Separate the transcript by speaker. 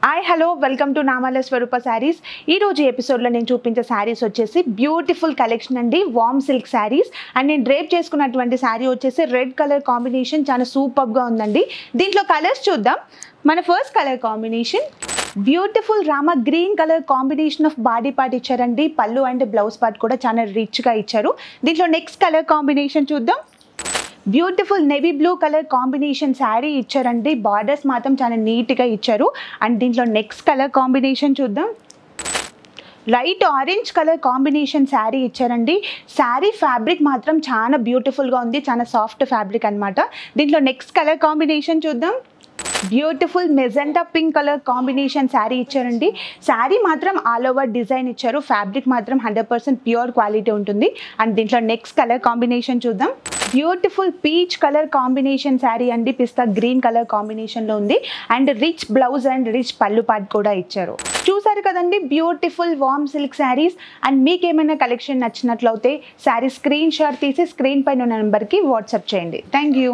Speaker 1: Hi hello welcome to నామాల స్వరూప శారీస్. ఈ రోజు ఎపిసోడ్లో నేను చూపించే శారీస్ వచ్చేసి బ్యూటిఫుల్ కలెక్షన్ అండి, వామ్ సిల్క్ శారీస్. అండ్ నేను డ్రేప్ చేసుకున్నటువంటి శారీ వచ్చేసి రెడ్ కలర్ కాంబినేషన్ చాలా సూపర్గా ఉందండి. దీంట్లో కలర్స్ చూద్దాం. మన first colour combination beautiful Rama green colour combination of body part ఇచ్చారండి. పళ్ళు అండ్ బ్లౌజ్ పార్ట్ కూడా చాలా రిచ్గా ఇచ్చారు. దీంట్లో నెక్స్ట్ కలర్ కాంబినేషన్ చూద్దాం. Beautiful navy blue colour combination sari ఇచ్చారండి. బార్డర్స్ మాత్రం చాలా నీట్గా ఇచ్చారు. అండ్ దీంట్లో నెక్స్ట్ కలర్ కాంబినేషన్ చూద్దాం. Light orange colour combination sari ఇచ్చారండి. శారీ ఫ్యాబ్రిక్ మాత్రం చాలా బ్యూటిఫుల్గా ఉంది, చాలా సాఫ్ట్ ఫ్యాబ్రిక్ అనమాట. దీంట్లో నెక్స్ట్ కలర్ కాంబినేషన్ చూద్దాం. Beautiful magenta pink colour combination sari ఇచ్చారండి. శారీ మాత్రం ఆల్ ఓవర్ డిజైన్ ఇచ్చారు. ఫ్యాబ్రిక్ మాత్రం 100% ప్యూర్ క్వాలిటీ ఉంటుంది. అండ్ దీంట్లో నెక్స్ట్ కలర్ కాంబినేషన్ చూద్దాం. Beautiful peach colour combination sari అండి, పిస్తా గ్రీన్ కలర్ కాంబినేషన్లో ఉంది. And rich blouse and rich పళ్ళు పార్ట్ కూడా ఇచ్చారు. చూసారు కదండి beautiful warm silk saris. And మీకు ఏమైనా కలెక్షన్ నచ్చినట్లయితే శారీ స్క్రీన్ షాట్ తీసి స్క్రీన్ పైన ఉన్న నెంబర్కి వాట్సాప్ చేయండి. Thank you.